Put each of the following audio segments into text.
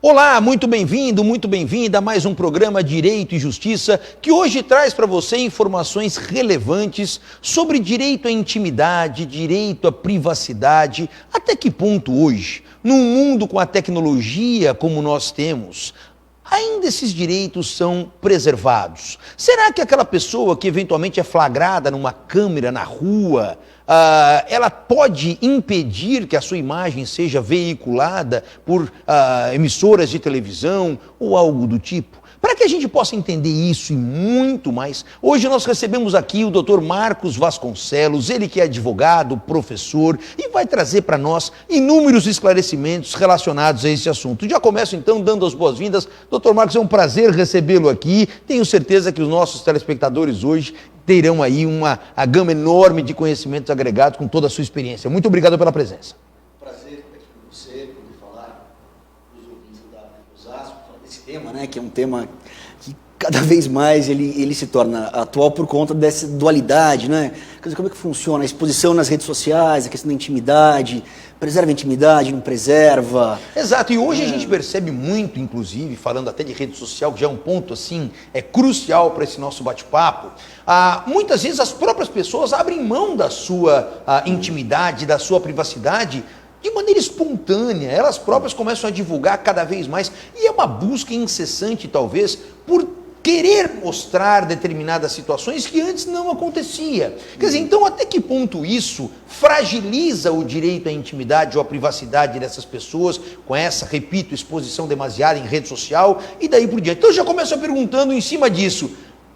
Olá, muito bem-vindo, muito bem-vinda a mais um programa Direito e Justiça, que hoje traz para você informações relevantes sobre direito à intimidade, direito à privacidade. Até que ponto hoje, num mundo com a tecnologia como nós temos, ainda esses direitos são preservados? Será que aquela pessoa que eventualmente é flagrada numa câmera na rua, ela pode impedir que a sua imagem seja veiculada por emissoras de televisão ou algo do tipo? Para que a gente possa entender isso e muito mais, hoje nós recebemos aqui o Dr. Marcos Vasconcelos, ele que é advogado, professor, e vai trazer para nós inúmeros esclarecimentos relacionados a esse assunto. Já começo então dando as boas-vindas. Dr. Marcos, é um prazer recebê-lo aqui. Tenho certeza que os nossos telespectadores hoje terão aí uma gama enorme de conhecimentos agregados com toda a sua experiência. Muito obrigado pela presença. Prazer estar aqui com você, poder falar para os ouvintes da Osasco, falar desse tema, né, que é um tema que cada vez mais ele se torna atual por conta dessa dualidade, né? Quer dizer, como é que funciona a exposição nas redes sociais, a questão da intimidade, preserva a intimidade, não preserva. Exato, e hoje a gente percebe muito, inclusive, falando até de rede social, que já é um ponto assim, crucial para esse nosso bate-papo, muitas vezes as próprias pessoas abrem mão da sua intimidade, da sua privacidade, de maneira espontânea. Elas próprias começam a divulgar cada vez mais, e é uma busca incessante, talvez, por querer mostrar determinadas situações que antes não acontecia. Quer dizer, então até que ponto isso fragiliza o direito à intimidade ou à privacidade dessas pessoas, com essa, repito, exposição demasiada em rede social e daí por diante. Então eu já começo perguntando em cima disso,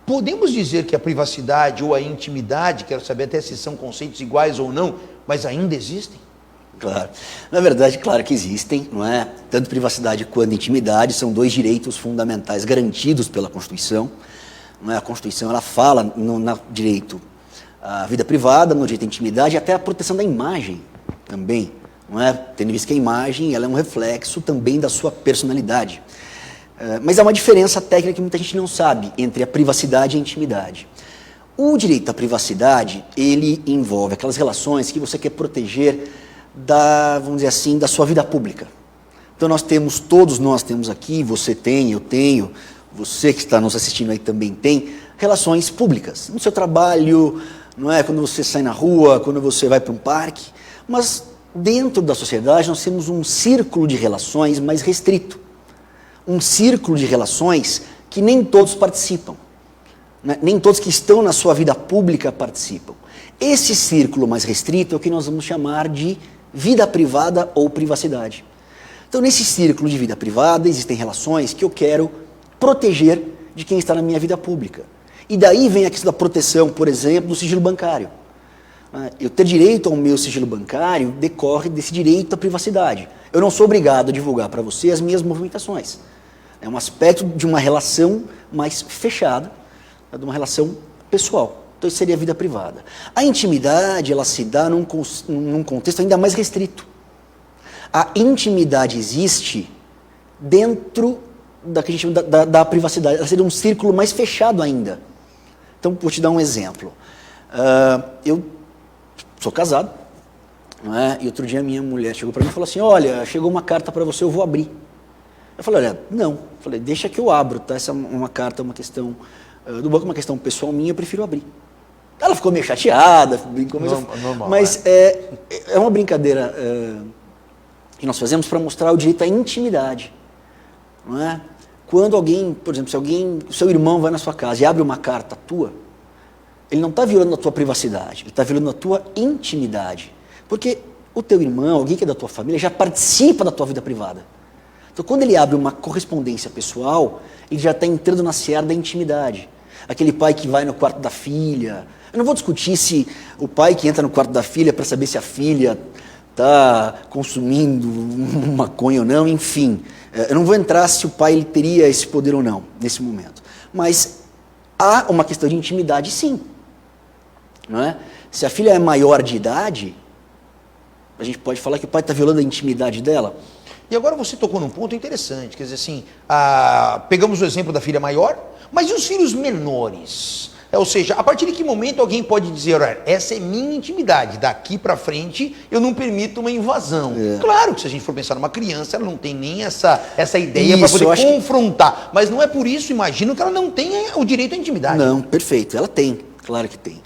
podemos dizer que a privacidade ou a intimidade, quero saber até se são conceitos iguais ou não, mas ainda existem? Claro. Na verdade, claro que existem, não é? Tanto privacidade quanto intimidade são dois direitos fundamentais garantidos pela Constituição. Não é? A Constituição ela fala no direito à vida privada, no direito à intimidade e até a proteção da imagem também. Não é? Tendo visto que a imagem ela é um reflexo também da sua personalidade. Mas há uma diferença técnica que muita gente não sabe entre a privacidade e a intimidade. O direito à privacidade, ele envolve aquelas relações que você quer proteger vamos dizer assim, da sua vida pública. Então todos nós temos aqui, você tem, eu tenho, você que está nos assistindo aí também tem, relações públicas. No seu trabalho, não é? Quando você sai na rua, quando você vai para um parque. Mas dentro da sociedade nós temos um círculo de relações mais restrito. Um círculo de relações que nem todos participam. Né? Nem todos que estão na sua vida pública participam. Esse círculo mais restrito é o que nós vamos chamar de vida privada ou privacidade. Então, nesse círculo de vida privada, existem relações que eu quero proteger de quem está na minha vida pública. E daí vem a questão da proteção, por exemplo, do sigilo bancário. Eu ter direito ao meu sigilo bancário decorre desse direito à privacidade. Eu não sou obrigado a divulgar para você as minhas movimentações. É um aspecto de uma relação mais fechada, de uma relação pessoal. Então, isso seria a vida privada. A intimidade, ela se dá num contexto ainda mais restrito. A intimidade existe dentro da que a gente chama da privacidade. Ela seria um círculo mais fechado ainda. Então, vou te dar um exemplo. Eu sou casado, não é? E outro dia minha mulher chegou para mim e falou assim, olha, chegou uma carta para você, eu vou abrir. Eu falei, olha, não. Eu falei, deixa que eu abro, tá? Essa é uma carta, uma questão do banco, uma questão pessoal minha, eu prefiro abrir. Ela ficou meio chateada, brincou, mas é uma brincadeira que nós fazemos para mostrar o direito à intimidade. Não é? Quando alguém, por exemplo, se seu irmão vai na sua casa e abre uma carta tua, ele não está violando a tua privacidade, ele está violando a tua intimidade. Porque o teu irmão, alguém que é da tua família, já participa da tua vida privada. Então, quando ele abre uma correspondência pessoal, ele já está entrando na seara da intimidade. Aquele pai que vai no quarto da filha. Eu não vou discutir se o pai que entra no quarto da filha para saber se a filha está consumindo maconha ou não, enfim. Eu não vou entrar se o pai ele teria esse poder ou não, nesse momento. Mas há uma questão de intimidade, sim. Não é? Se a filha é maior de idade, a gente pode falar que o pai está violando a intimidade dela. E agora você tocou num ponto interessante, quer dizer assim, pegamos o exemplo da filha maior, mas e os filhos menores? Ou seja, a partir de que momento alguém pode dizer, olha, essa é minha intimidade, daqui para frente eu não permito uma invasão. Claro que se a gente for pensar numa criança, ela não tem nem essa ideia para poder confrontar. Mas não é por isso, imagino, que ela não tenha o direito à intimidade. Não, perfeito, ela tem, claro que tem.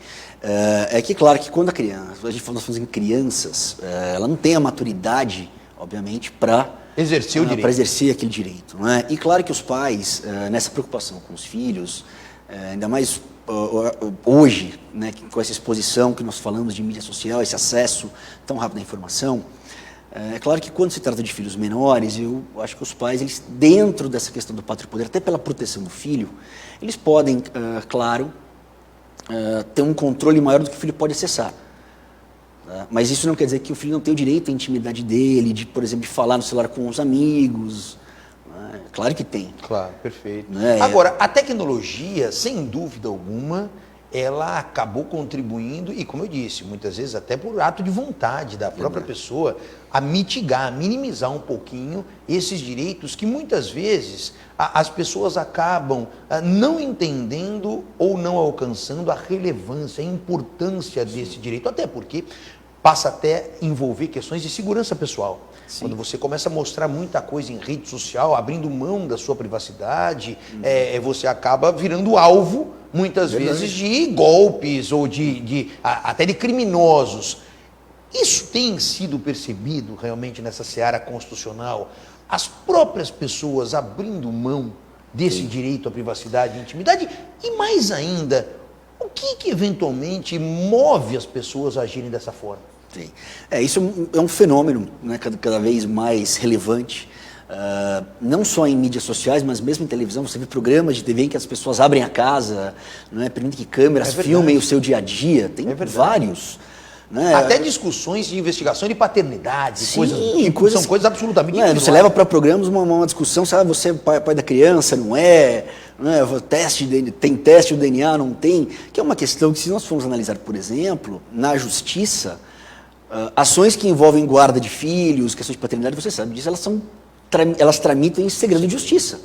Claro que quando a criança, nós falamos em crianças, ela não tem a maturidade, obviamente, para exercer o direito. Para exercer aquele direito. Não é? E claro que os pais, nessa preocupação com os filhos, ainda mais hoje, né, com essa exposição que nós falamos de mídia social, esse acesso tão rápido à informação, é claro que quando se trata de filhos menores, eu acho que os pais, eles, dentro dessa questão do pátrio poder, até pela proteção do filho, eles podem, claro, ter um controle maior do que o filho pode acessar. Mas isso não quer dizer que o filho não tem o direito à intimidade dele, de, por exemplo, de falar no celular com os amigos. Claro que tem. Claro, perfeito. Agora, a tecnologia, sem dúvida alguma, ela acabou contribuindo, e como eu disse, muitas vezes até por ato de vontade da própria pessoa, a mitigar, a minimizar um pouquinho esses direitos que muitas vezes as pessoas acabam não entendendo ou não alcançando a relevância, a importância desse direito, até porque passa até a envolver questões de segurança pessoal. Sim. Quando você começa a mostrar muita coisa em rede social, abrindo mão da sua privacidade, você acaba virando alvo, muitas vezes, de golpes ou até de criminosos. Isso tem sido percebido realmente nessa seara constitucional? As próprias pessoas abrindo mão desse direito à privacidade e intimidade? E mais ainda, o que eventualmente move as pessoas a agirem dessa forma? Sim. Isso é um fenômeno, né, cada vez mais relevante, não só em mídias sociais, mas mesmo em televisão. Você vê programas de TV em que as pessoas abrem a casa, né, permitem que câmeras filmem o seu dia a dia. Tem vários. Né? Até discussões de investigação de paternidade, são coisas absolutamente individuais. Você leva para programas uma discussão, sabe, você é pai da criança, não é? Né? Tem teste do DNA, não tem? Que é uma questão que, se nós formos analisar, por exemplo, na justiça, ações que envolvem guarda de filhos, questões de paternidade, você sabe disso, elas tramitam em segredo de justiça.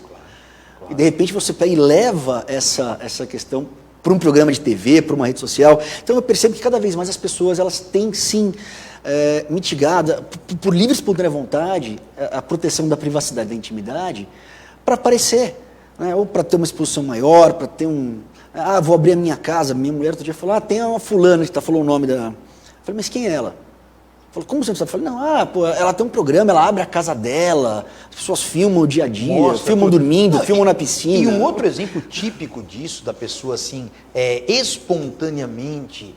E de repente você pega e leva essa questão para um programa de TV, para uma rede social. Então eu percebo que cada vez mais as pessoas, elas têm sim mitigada, por livre e espontânea vontade, a proteção da privacidade, da intimidade, para aparecer, né? Ou para ter uma exposição maior, para ter vou abrir a minha casa. Minha mulher outro dia falou, tem uma fulana que falou o nome da... Eu falei, mas quem é ela? Falei, como você não sabe? Eu falei, não, ela tem um programa, ela abre a casa dela, as pessoas filmam o dia a dia, filmam dormindo, filmam na piscina. E um outro exemplo típico disso, da pessoa assim, espontaneamente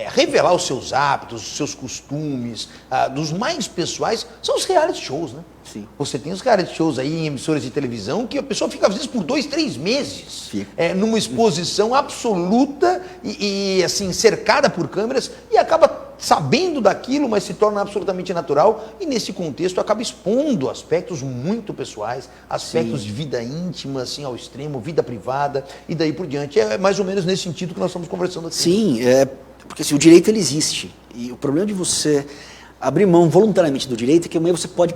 revelar os seus hábitos, os seus costumes, dos mais pessoais, são os reality shows, né? Sim. Você tem os reality shows aí em emissoras de televisão que a pessoa fica às vezes por 2, 3 meses numa exposição absoluta e assim, cercada por câmeras, e acaba sabendo daquilo, mas se torna absolutamente natural, e nesse contexto acaba expondo aspectos muito pessoais, aspectos de vida íntima, assim, ao extremo, vida privada, e daí por diante. É mais ou menos nesse sentido que nós estamos conversando aqui. Sim, porque assim, o direito ele existe, e o problema de você abrir mão voluntariamente do direito é que amanhã você pode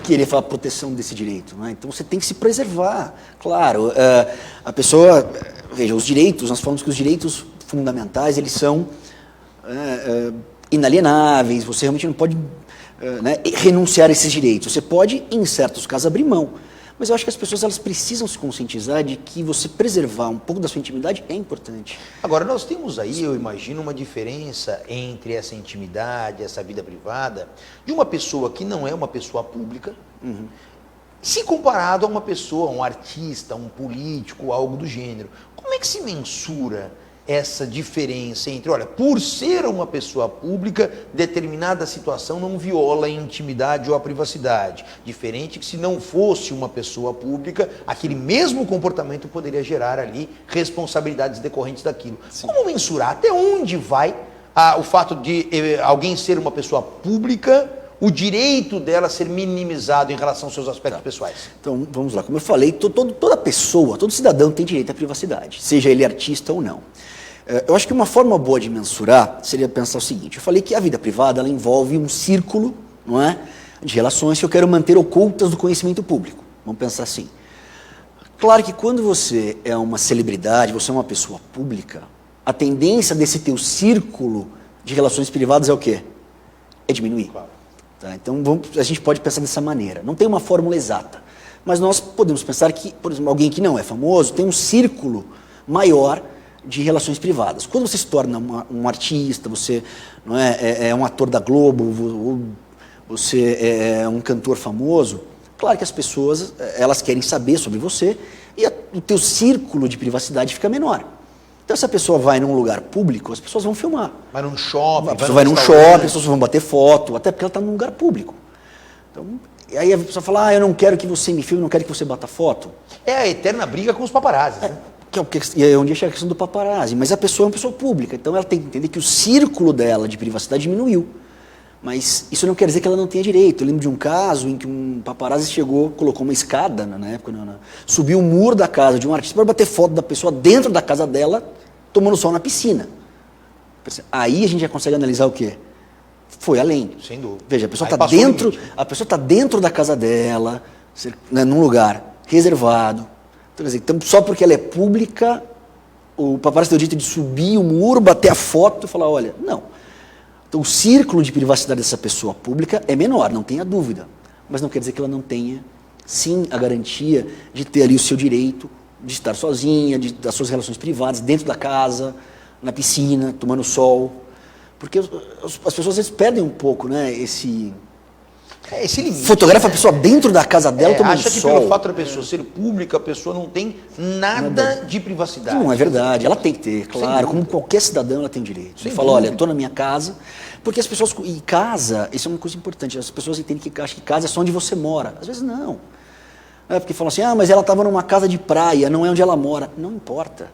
querer falar proteção desse direito, né? Então você tem que se preservar, claro. A pessoa, veja, os direitos, nós falamos que os direitos fundamentais, eles são inalienáveis, você realmente não pode renunciar a esses direitos. Você pode, em certos casos, abrir mão. Mas eu acho que as pessoas, elas precisam se conscientizar de que você preservar um pouco da sua intimidade é importante. Agora, nós temos aí, eu imagino, uma diferença entre essa intimidade, essa vida privada, de uma pessoa que não é uma pessoa pública, se comparado a uma pessoa, um artista, um político, algo do gênero. Como é que se mensura essa diferença entre, olha, por ser uma pessoa pública, determinada situação não viola a intimidade ou a privacidade. Diferente que se não fosse uma pessoa pública, aquele mesmo comportamento poderia gerar ali responsabilidades decorrentes daquilo. Sim. Como mensurar? Até onde vai o fato de alguém ser uma pessoa pública, o direito dela ser minimizado em relação aos seus aspectos pessoais? Então, vamos lá. Como eu falei, toda pessoa, todo cidadão tem direito à privacidade, seja ele artista ou não. Eu acho que uma forma boa de mensurar seria pensar o seguinte: eu falei que a vida privada ela envolve um círculo, não é, de relações que eu quero manter ocultas do conhecimento público. Vamos pensar assim. Claro que quando você é uma celebridade, você é uma pessoa pública, a tendência desse teu círculo de relações privadas é o quê? É diminuir. Claro. Tá? Então a gente pode pensar dessa maneira. Não tem uma fórmula exata. Mas nós podemos pensar que, por exemplo, alguém que não é famoso tem um círculo maior de relações privadas. Quando você se torna um artista, você não é um ator da Globo, você é um cantor famoso, claro que as pessoas elas querem saber sobre você e o teu círculo de privacidade fica menor. Então, se a pessoa vai num lugar público, as pessoas vão filmar. Vai num shopping, a pessoa vai num shopping, as pessoas vão bater foto, até porque ela está num lugar público. Então, aí a pessoa fala, eu não quero que você me filme, não quero que você bata foto. É a eterna briga com os paparazzis, né? E é onde chega a questão do paparazzi. Mas a pessoa é uma pessoa pública, então ela tem que entender que o círculo dela de privacidade diminuiu. Mas isso não quer dizer que ela não tenha direito. Eu lembro de um caso em que um paparazzi chegou, colocou uma escada, na época, subiu o muro da casa de um artista para bater foto da pessoa dentro da casa dela, tomando sol na piscina. Aí a gente já consegue analisar o quê? Foi além. Sem dúvida. Veja, a pessoa está dentro da casa dela, num lugar reservado. Então, quer dizer, então, só porque ela é pública, o paparazzi tem o direito de subir o muro, bater a foto e falar, olha, não. Então, o círculo de privacidade dessa pessoa pública é menor, não tenha dúvida. Mas não quer dizer que ela não tenha, sim, a garantia de ter ali o seu direito de estar sozinha, das suas relações privadas, dentro da casa, na piscina, tomando sol. Porque as pessoas às vezes perdem um pouco, né, esse limite. Fotografa a pessoa dentro da casa dela tomando sol. Acha que pelo fato da pessoa ser pública, a pessoa não tem nada de privacidade. Não é verdade, ela tem que ter, claro, como qualquer cidadão ela tem direito. Você fala, olha, estou na minha casa, porque as pessoas, e casa, isso é uma coisa importante, as pessoas entendem que acham que casa é só onde você mora. Às vezes não. Porque falam assim, mas ela estava numa casa de praia, não é onde ela mora. Não importa.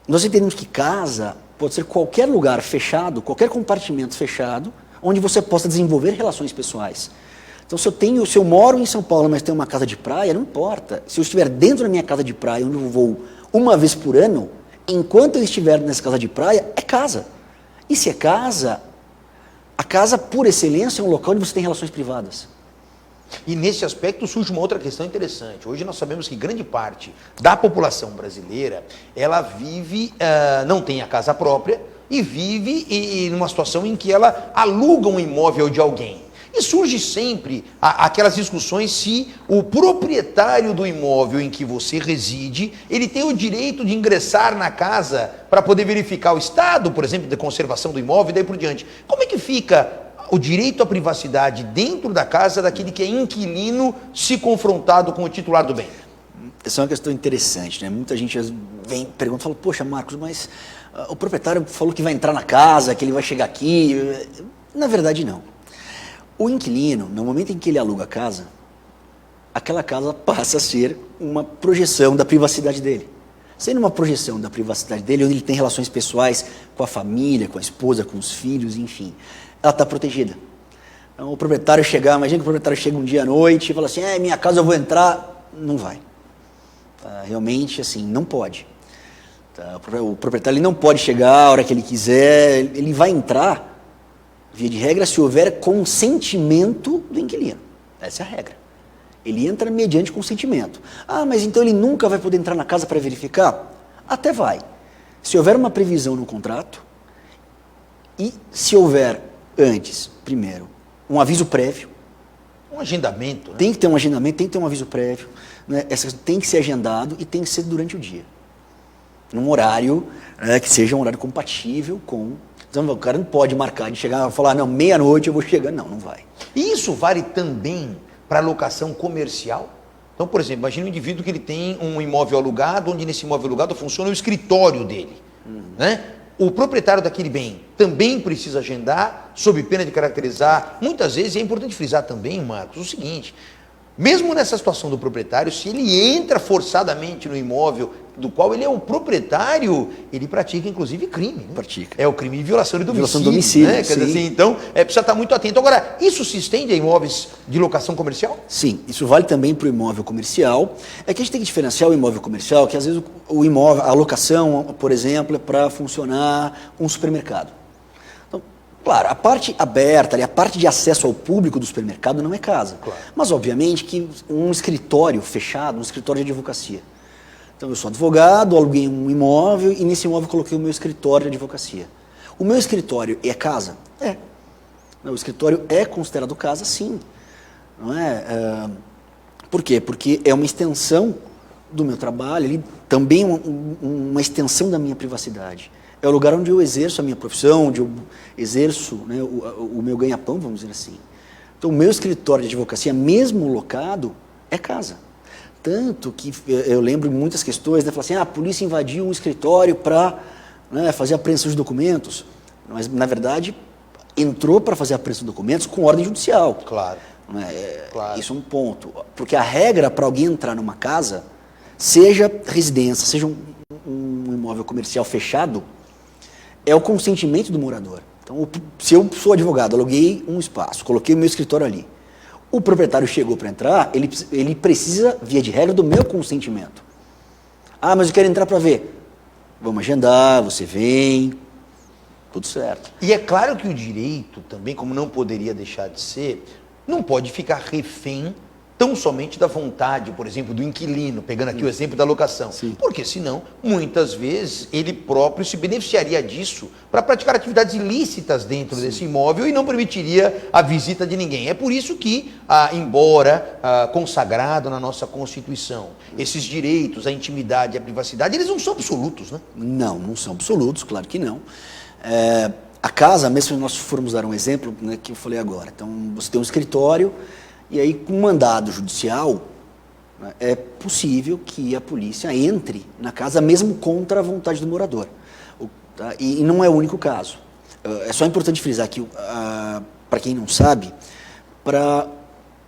Nós entendemos que casa pode ser qualquer lugar fechado, qualquer compartimento fechado, onde você possa desenvolver relações pessoais. Então, se eu moro em São Paulo, mas tenho uma casa de praia, não importa. Se eu estiver dentro da minha casa de praia, onde eu vou uma vez por ano, enquanto eu estiver nessa casa de praia, é casa. E se é casa, a casa, por excelência, é um local onde você tem relações privadas. E nesse aspecto surge uma outra questão interessante. Hoje nós sabemos que grande parte da população brasileira, ela vive, não tem a casa própria e vive numa situação em que ela aluga um imóvel de alguém. E surge sempre aquelas discussões se o proprietário do imóvel em que você reside, ele tem o direito de ingressar na casa para poder verificar o estado, por exemplo, de conservação do imóvel e daí por diante. Como é que fica o direito à privacidade dentro da casa daquele que é inquilino se confrontado com o titular do bem? Essa é uma questão interessante, né? Muita gente vem, pergunta, fala, poxa, Marcos, mas o proprietário falou que vai entrar na casa, que ele vai chegar aqui. Na verdade, não. O inquilino, no momento em que ele aluga a casa, aquela casa passa a ser uma projeção da privacidade dele. Sendo uma projeção da privacidade dele, onde ele tem relações pessoais com a família, com a esposa, com os filhos, enfim, ela está protegida. Então, o proprietário imagina que o proprietário chega um dia à noite e fala assim, minha casa eu vou entrar, não vai. Realmente, assim, não pode. O proprietário ele não pode chegar a hora que ele quiser, ele vai entrar, via de regra, se houver consentimento do inquilino. Essa é a regra. Ele entra mediante consentimento. Mas então ele nunca vai poder entrar na casa para verificar? Até vai. Se houver uma previsão no contrato e se houver antes, primeiro, um aviso prévio. Um agendamento, né? Tem que ter um agendamento, tem que ter um aviso prévio. Né? Tem que ser agendado e tem que ser durante o dia. Num horário que seja um horário compatível com... Então, o cara não pode marcar de chegar e falar, não, meia-noite eu vou chegar. Não, não vai. E isso vale também para locação comercial? Então, por exemplo, imagine um indivíduo que ele tem um imóvel alugado, onde nesse imóvel alugado funciona o escritório dele. Né? O proprietário daquele bem também precisa agendar, sob pena de caracterizar. Muitas vezes, é importante frisar também, Marcos, o seguinte, mesmo nessa situação do proprietário, se ele entra forçadamente no imóvel do qual ele é o proprietário, ele pratica inclusive crime. Né? Pratica. É o crime de violação de domicílio. Violação de domicílio, né? Quer dizer assim, então, precisa estar muito atento. Agora, isso se estende a imóveis de locação comercial? Sim, isso vale também para o imóvel comercial. É que a gente tem que diferenciar o imóvel comercial, que às vezes o imóvel, a locação, por exemplo, é para funcionar um supermercado. Então, claro, a parte aberta, a parte de acesso ao público do supermercado não é casa. Claro. Mas, obviamente, que um escritório fechado, um escritório de advocacia, Então eu sou advogado, aluguei um imóvel e nesse imóvel coloquei o meu escritório de advocacia. O meu escritório é casa? É. O escritório é considerado casa, sim. Não é? Por quê? Porque é uma extensão do meu trabalho, também uma extensão da minha privacidade. É o lugar onde eu exerço a minha profissão, onde eu exerço, né, o meu ganha-pão, vamos dizer assim. Então, o meu escritório de advocacia, mesmo locado, é casa. Tanto que eu lembro muitas questões, né, falar assim, a polícia invadiu um escritório para, né, fazer a apreensão de documentos, mas, na verdade, entrou para fazer a apreensão de documentos com ordem judicial. Claro. Claro. Isso é um ponto. Porque a regra para alguém entrar numa casa, seja residência, seja um imóvel comercial fechado, é o consentimento do morador. Então, se eu sou advogado, aluguei um espaço, coloquei o meu escritório ali, o proprietário chegou para entrar, ele precisa, via de regra, do meu consentimento. Ah, mas eu quero entrar para ver. Vamos agendar, você vem, tudo certo. E é claro que o direito também, como não poderia deixar de ser, não pode ficar refém tão somente da vontade, por exemplo, do inquilino, pegando aqui o exemplo da locação. Sim. Porque senão, muitas vezes, ele próprio se beneficiaria disso para praticar atividades ilícitas dentro desse imóvel e não permitiria a visita de ninguém. É por isso que, embora consagrado na nossa Constituição, esses direitos à intimidade e à privacidade, eles não são absolutos, né? Não são absolutos, claro que não. A casa, mesmo se nós formos dar um exemplo, né, que eu falei agora, então você tem um escritório, e aí, com mandado judicial, né, é possível que a polícia entre na casa mesmo contra a vontade do morador. E não é o único caso. É só importante frisar que, para quem não sabe, para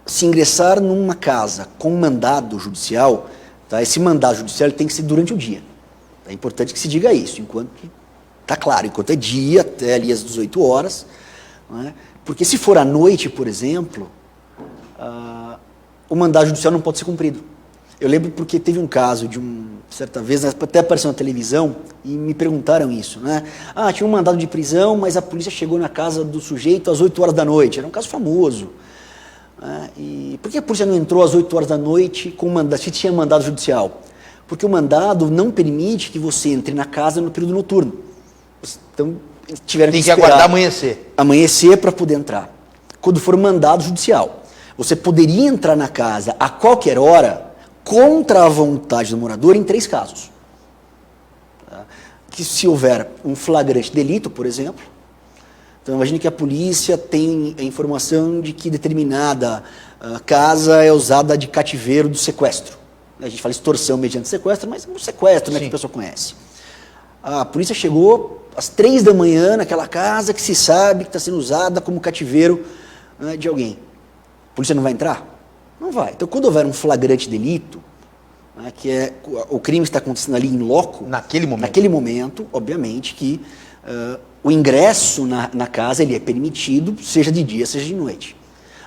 se ingressar numa casa com mandado judicial, tá, esse mandado judicial ele tem que ser durante o dia. É importante que se diga isso, enquanto está claro, enquanto é dia, até ali às 18 horas. Né, porque se for à noite, por exemplo, o mandado judicial não pode ser cumprido. Eu lembro porque teve um caso de certa vez, até apareceu na televisão, e me perguntaram isso, né? Tinha um mandado de prisão, mas a polícia chegou na casa do sujeito às 8 horas da noite. Era um caso famoso. E por que a polícia não entrou às 8 horas da noite com mandado, se tinha mandado judicial? Porque o mandado não permite que você entre na casa no período noturno. Então, tiveram Tem que aguardar amanhecer. Amanhecer para poder entrar. Quando for mandado judicial. Você poderia entrar na casa a qualquer hora contra a vontade do morador em 3 casos. Que se houver um flagrante delito, por exemplo. Então imagine que a polícia tem a informação de que determinada casa é usada de cativeiro do sequestro. A gente fala extorsão mediante sequestro, mas é um sequestro, né, que a pessoa conhece. A polícia chegou às 3 da manhã naquela casa que se sabe que está sendo usada como cativeiro, né, de alguém. A polícia não vai entrar? Não vai. Então, quando houver um flagrante delito, né, que é o crime está acontecendo ali em loco, naquele momento, obviamente que o ingresso na casa ele é permitido, seja de dia, seja de noite.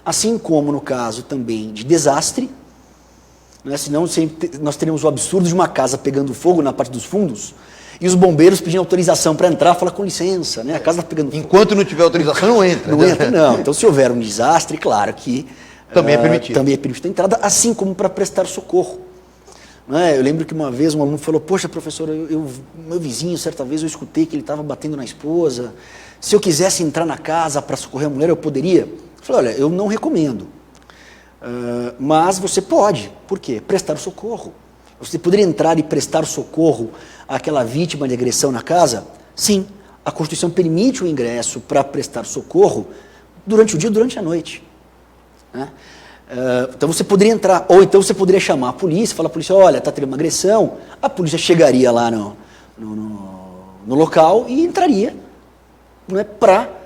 Assim como no caso também de desastre, né, senão nós teríamos o absurdo de uma casa pegando fogo na parte dos fundos e os bombeiros pedindo autorização para entrar, falar com licença, né? A casa está pegando fogo. Enquanto não tiver autorização, não entra. Não entra, não. Então, se houver um desastre, claro que também é permitido. Também é permitido a entrada, assim como para prestar socorro. Né? Eu lembro que uma vez um aluno falou, poxa, professor, meu vizinho, certa vez eu escutei que ele estava batendo na esposa. Se eu quisesse entrar na casa para socorrer a mulher, eu poderia? Eu falei, olha, eu não recomendo. Mas você pode. Por quê? Prestar socorro. Você poderia entrar e prestar socorro àquela vítima de agressão na casa? Sim, a Constituição permite o ingresso para prestar socorro durante o dia e durante a noite. Né? Então você poderia entrar, ou então você poderia chamar a polícia, falar à polícia, olha, está tendo uma agressão, a polícia chegaria lá no local e entraria, né, para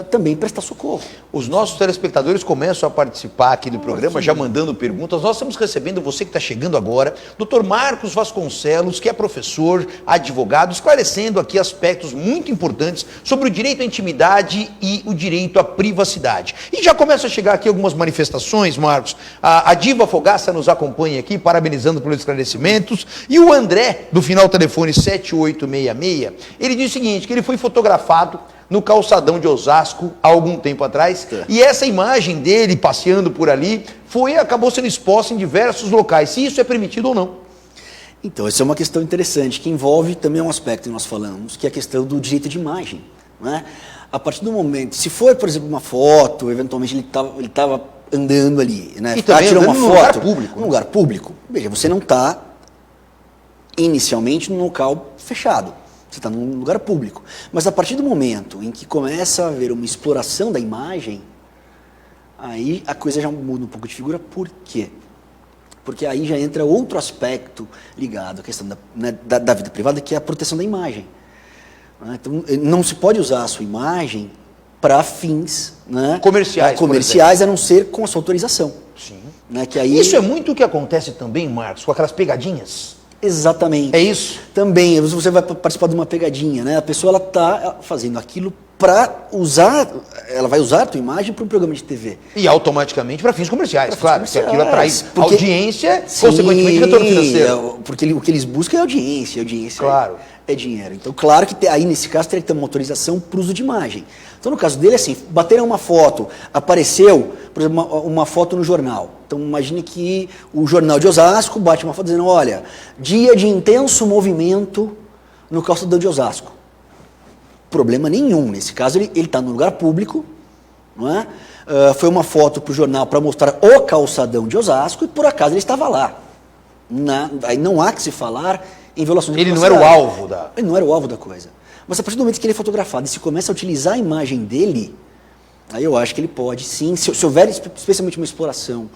também prestar socorro. Os nossos telespectadores começam a participar aqui do programa, já mandando perguntas. Nós estamos recebendo você que está chegando agora, Dr. Marcos Vasconcelos, que é professor, advogado, esclarecendo aqui aspectos muito importantes sobre o direito à intimidade e o direito à privacidade. E já começam a chegar aqui algumas manifestações, Marcos. A Diva Fogaça nos acompanha aqui, parabenizando pelos esclarecimentos. E o André, do final telefone 7866, ele diz o seguinte, que ele foi fotografado no calçadão de Osasco há algum tempo atrás, e essa imagem dele passeando por ali acabou sendo exposta em diversos locais, se isso é permitido ou não. Então, essa é uma questão interessante, que envolve também um aspecto que nós falamos, que é a questão do direito de imagem. Né? A partir do momento, se for, por exemplo, uma foto, eventualmente ele estava andando ali, né? E também tirando uma no foto lugar público. num lugar público. Veja, você não está inicialmente num local fechado, você está num lugar público. Mas a partir do momento em que começa a haver uma exploração da imagem, aí a coisa já muda um pouco de figura. Por quê? Porque aí já entra outro aspecto ligado à questão da vida privada, que é a proteção da imagem. Então, não se pode usar a sua imagem para fins, né, comerciais, a não ser com a sua autorização. Sim. Né, que aí... Isso é muito o que acontece também, Marcos, com aquelas pegadinhas. Exatamente. É isso? Também, você vai participar de uma pegadinha, né? A pessoa ela está fazendo aquilo para usar, ela vai usar a tua imagem para um programa de TV. E automaticamente para fins comerciais, claro, porque aquilo atrai porque, audiência, consequentemente retorno financeiro. Porque o que eles buscam é audiência, claro. É dinheiro. Então, claro que aí nesse caso teria que ter uma autorização para uso de imagem. Então, no caso dele, assim, bateram uma foto, apareceu, por exemplo, uma foto no jornal. Então, imagine que o jornal de Osasco bate uma foto dizendo, olha, dia de intenso movimento no calçadão de Osasco. Problema nenhum. Nesse caso, ele está no lugar público, não é? Foi uma foto para o jornal para mostrar o calçadão de Osasco e, por acaso, ele estava lá. Aí não há que se falar em violações de privacidade. Ele não era o alvo da... Ele não era o alvo da coisa. Mas a partir do momento que ele é fotografado e se começa a utilizar a imagem dele, aí eu acho que ele pode sim, se houver especialmente uma exploração,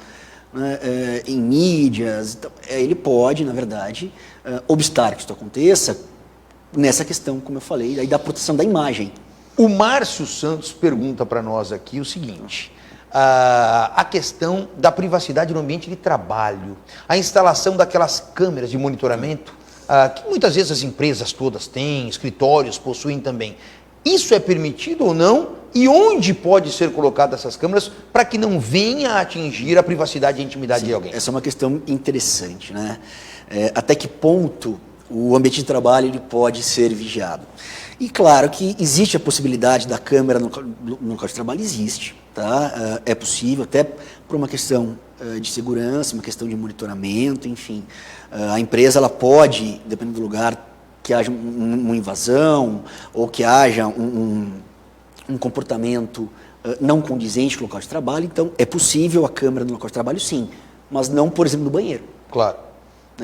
né, em mídias, então, ele pode, na verdade, obstar que isso aconteça nessa questão, como eu falei, aí da proteção da imagem. O Márcio Santos pergunta para nós aqui o seguinte: a questão da privacidade no ambiente de trabalho, a instalação daquelas câmeras de monitoramento, que muitas vezes as empresas todas têm, escritórios possuem também. Isso é permitido ou não? E onde pode ser colocadas essas câmeras para que não venha a atingir a privacidade e a intimidade de alguém? Essa é uma questão interessante, né? Até que ponto o ambiente de trabalho ele pode ser vigiado? E claro que existe a possibilidade da câmera no local de trabalho, existe, tá? É possível, até por uma questão de segurança, uma questão de monitoramento, enfim. A empresa ela pode, dependendo do lugar, que haja uma invasão ou que haja um comportamento não condizente com o local de trabalho, então é possível a câmera no local de trabalho, sim, mas não, por exemplo, no banheiro. Claro.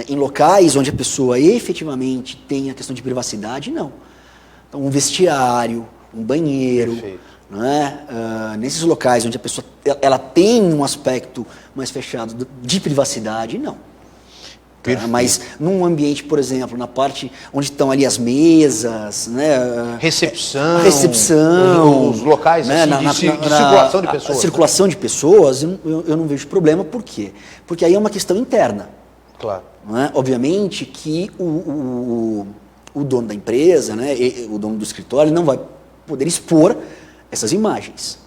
Em locais onde a pessoa efetivamente tem a questão de privacidade, não. Então, um vestiário, um banheiro, não é? Nesses locais onde a pessoa ela tem um aspecto mais fechado de privacidade, não. Mas num ambiente, por exemplo, na parte onde estão ali as mesas, né? Recepção, os locais, né? assim, de circulação de pessoas. A circulação de pessoas, eu não vejo problema. Por quê? Porque aí é uma questão interna. Claro. Não é? Obviamente que o dono da empresa, né? O dono do escritório, não vai poder expor essas imagens.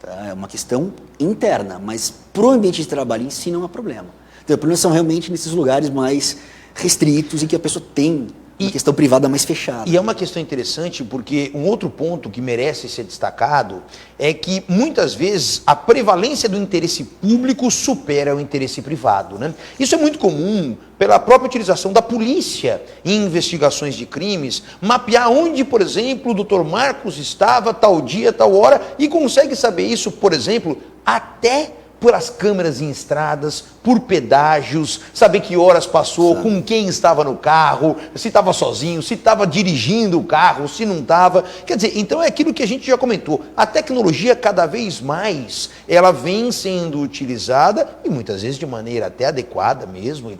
Tá? É uma questão interna, mas para o ambiente de trabalho em si não há problema. Então, os problemas são realmente nesses lugares mais restritos em que a pessoa tem uma questão privada mais fechada. E é uma questão interessante porque um outro ponto que merece ser destacado é que muitas vezes a prevalência do interesse público supera o interesse privado, né? Isso é muito comum pela própria utilização da polícia em investigações de crimes, mapear onde, por exemplo, o Dr. Marcos estava tal dia, tal hora, e consegue saber isso, por exemplo, até pelas câmeras em estradas, por pedágios, saber que horas passou, com quem estava no carro, se estava sozinho, se estava dirigindo o carro, se não estava. Quer dizer, então é aquilo que a gente já comentou. A tecnologia, cada vez mais, ela vem sendo utilizada, e muitas vezes de maneira até adequada mesmo, e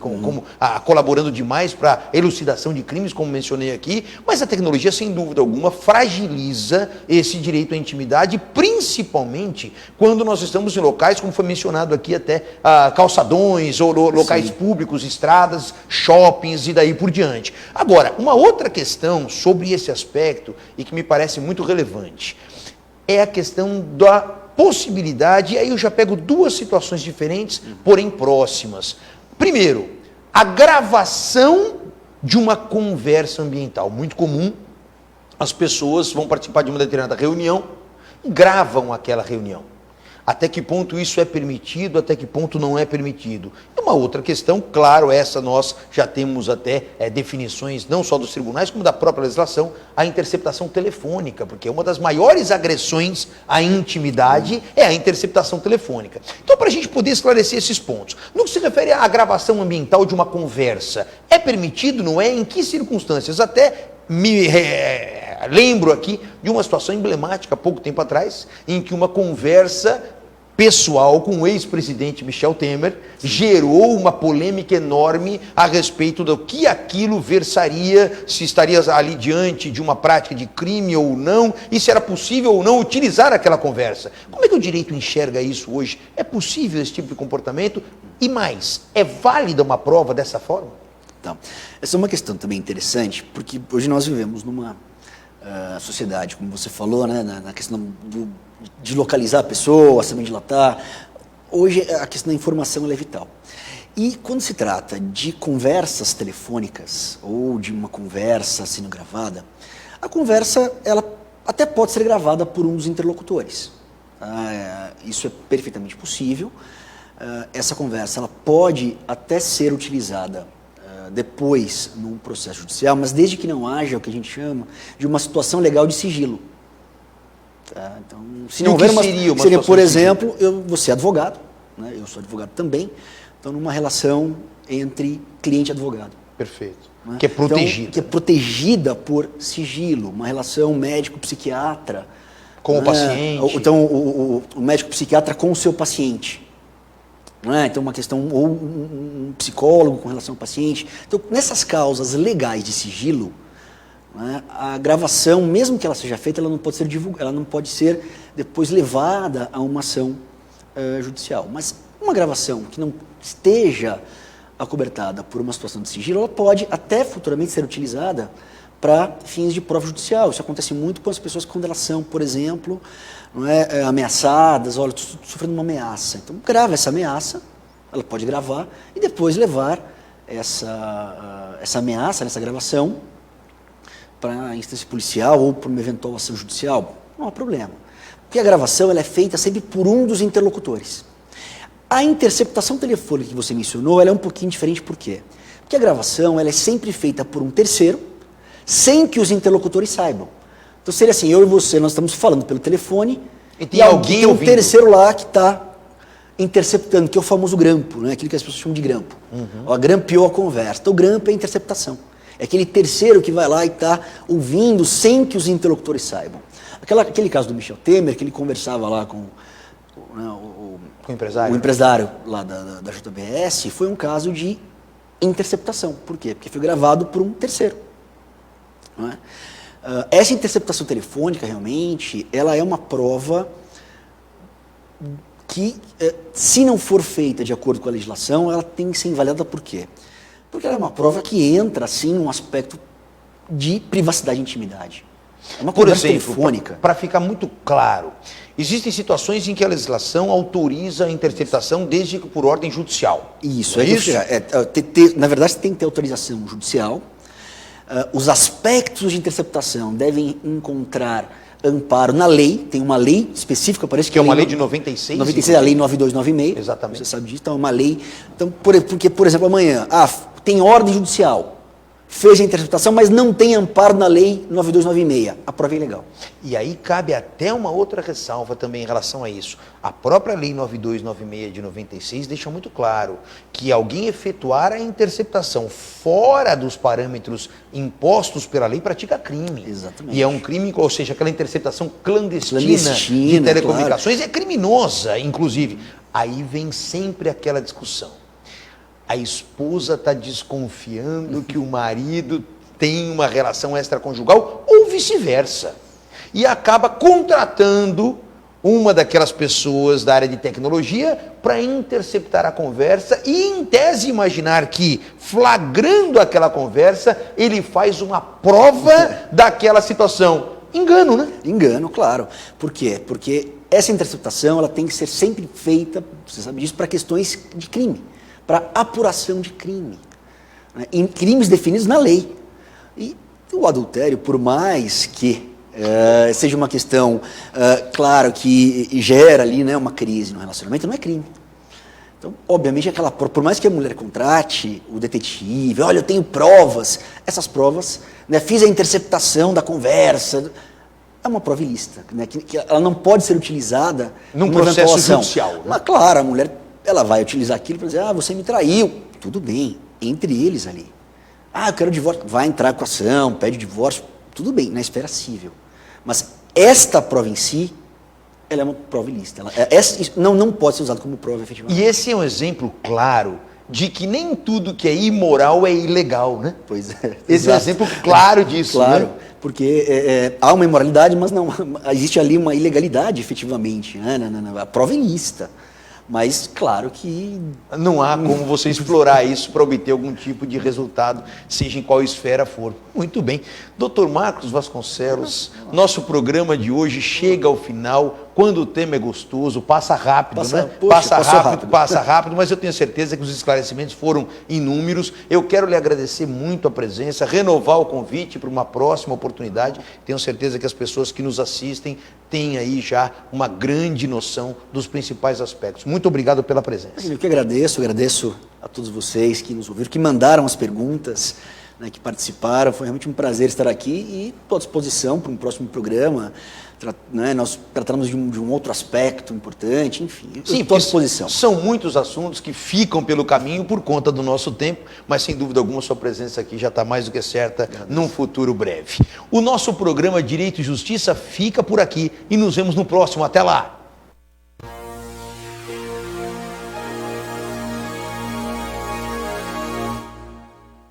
colaborando demais para a elucidação de crimes, como mencionei aqui, mas a tecnologia, sem dúvida alguma, fragiliza esse direito à intimidade, principalmente quando nós estamos em locais, como foi mencionado aqui até, calçadões ou locais públicos, estradas, shoppings e daí por diante. Agora, uma outra questão sobre esse aspecto e que me parece muito relevante é a questão da possibilidade, e aí eu já pego duas situações diferentes, porém próximas. Primeiro, a gravação de uma conversa ambiental. Muito comum, as pessoas vão participar de uma determinada reunião, gravam aquela reunião. Até que ponto isso é permitido, até que ponto não é permitido. E uma outra questão, claro, essa nós já temos até definições, não só dos tribunais, como da própria legislação, a interceptação telefônica, porque uma das maiores agressões à intimidade é a interceptação telefônica. Então, para a gente poder esclarecer esses pontos, no que se refere à gravação ambiental de uma conversa, é permitido, não é? Em que circunstâncias? Até me lembro aqui de uma situação emblemática, há pouco tempo atrás, em que uma conversa pessoal com o ex-presidente Michel Temer gerou uma polêmica enorme a respeito do que aquilo versaria, se estaria ali diante de uma prática de crime ou não, e se era possível ou não utilizar aquela conversa. Como é que o direito enxerga isso hoje? É possível esse tipo de comportamento? E mais, é válida uma prova dessa forma? Então, essa é uma questão também interessante, porque hoje nós vivemos numa sociedade, como você falou, né, na questão de localizar a pessoa, saber dilatar. Hoje a questão da informação ela é vital. E quando se trata de conversas telefônicas ou de uma conversa sendo gravada, a conversa ela até pode ser gravada por um dos interlocutores. Isso é perfeitamente possível. Essa conversa ela pode até ser utilizada depois num processo judicial, mas desde que não haja o que a gente chama de uma situação legal de sigilo. Tá? Então, se não houver seria, por exemplo, você é advogado, né? Eu sou advogado também, então numa relação entre cliente e advogado. Perfeito. Né? Que é protegida. Então, que é protegida por sigilo, uma relação médico-psiquiatra. Com o paciente. Então, o médico-psiquiatra com o seu paciente. Então, uma questão, ou um psicólogo com relação ao paciente. Então, nessas causas legais de sigilo, a gravação, mesmo que ela seja feita, ela não pode ser divulgada, ela não pode ser depois levada a uma ação judicial. Mas uma gravação que não esteja acobertada por uma situação de sigilo, ela pode até futuramente ser utilizada para fins de prova judicial. Isso acontece muito com as pessoas quando elas são, por exemplo, ameaçadas. Olha, estou sofrendo uma ameaça. Então, grava essa ameaça, ela pode gravar e depois levar essa ameaça, essa gravação, para a instância policial ou para uma eventual ação judicial. Não há problema. Porque a gravação ela é feita sempre por um dos interlocutores. A interceptação telefônica que você mencionou ela é um pouquinho diferente, por quê? Porque a gravação ela é sempre feita por um terceiro, sem que os interlocutores saibam. Então seria assim, eu e você, nós estamos falando pelo telefone e tem alguém tem um terceiro lá que está interceptando, que é o famoso grampo, né? Aquilo que as pessoas chamam de grampo. Ó, grampeou a conversa. Então o grampo é a interceptação. É aquele terceiro que vai lá e está ouvindo sem que os interlocutores saibam. Aquele caso do Michel Temer, que ele conversava lá com o empresário. O empresário lá da JBS, foi um caso de interceptação. Por quê? Porque foi gravado por um terceiro. Não é? Essa interceptação telefônica, realmente, ela é uma prova que, se não for feita de acordo com a legislação, ela tem que ser invalidada. Por quê? Porque ela é uma prova que entra, sim, num aspecto de privacidade e intimidade. É uma conversa telefônica. Para ficar muito claro, existem situações em que a legislação autoriza a interceptação desde que por ordem judicial. Isso. Na verdade, tem que ter autorização judicial. Os aspectos de interceptação devem encontrar amparo na lei, tem uma lei específica, parece que é uma lei de 96. 96, a lei 9296. Exatamente. Você sabe disso, então é uma lei. Então, porque, por exemplo, amanhã, tem ordem judicial, fez a interceptação, mas não tem amparo na lei 9296. A prova é ilegal. E aí cabe até uma outra ressalva também em relação a isso. A própria lei 9296 de 96 deixa muito claro que alguém efetuar a interceptação fora dos parâmetros impostos pela lei pratica crime. Exatamente. E é um crime, ou seja, aquela interceptação clandestina de telecomunicações é criminosa, inclusive. Aí vem sempre aquela discussão. A esposa está desconfiando que o marido tem uma relação extraconjugal ou vice-versa. E acaba contratando uma daquelas pessoas da área de tecnologia para interceptar a conversa e, em tese, imaginar que, flagrando aquela conversa, ele faz uma prova daquela situação. Engano, né? Engano, claro. Por quê? Porque essa interceptação ela tem que ser sempre feita, você sabe disso, para questões de crime. Para apuração de crime, em crimes definidos na lei. E o adultério, por mais que seja uma questão, claro, que gera ali, né, uma crise no relacionamento, não é crime. Então, obviamente, por mais que a mulher contrate o detetive, olha, eu tenho provas, essas provas, né, fiz a interceptação da conversa, é uma prova ilícita, né, que ela não pode ser utilizada num processo judicial. Né? Mas, claro, a mulher ela vai utilizar aquilo para dizer, você me traiu. Tudo bem, entre eles ali. Eu quero divórcio, vai entrar com ação, pede divórcio, tudo bem, na esfera civil. Mas esta prova em si, ela é uma prova ilícita. Não pode ser usada como prova efetivamente. E esse é um exemplo claro de que nem tudo que é imoral é ilegal, né? Pois é. Esse é um exemplo claro disso, claro, né? Porque há uma imoralidade, mas não existe ali uma ilegalidade efetivamente, né? A prova é ilícita. Mas, claro que... Não há como você explorar isso para obter algum tipo de resultado, seja em qual esfera for. Muito bem. Dr. Marcos Vasconcelos, nosso programa de hoje chega ao final. Quando o tema é gostoso, passa rápido, né? Passa rápido, mas eu tenho certeza que os esclarecimentos foram inúmeros. Eu quero lhe agradecer muito a presença, renovar o convite para uma próxima oportunidade. Tenho certeza que as pessoas que nos assistem têm aí já uma grande noção dos principais aspectos. Muito obrigado pela presença. Eu que agradeço a todos vocês que nos ouviram, que mandaram as perguntas, né, que participaram. Foi realmente um prazer estar aqui e estou à disposição para um próximo programa. Nós tratamos de um outro aspecto importante, enfim, estou à disposição. São muitos assuntos que ficam pelo caminho por conta do nosso tempo, mas sem dúvida alguma sua presença aqui já está mais do que certa num futuro breve. O nosso programa Direito e Justiça fica por aqui e nos vemos no próximo. Até lá!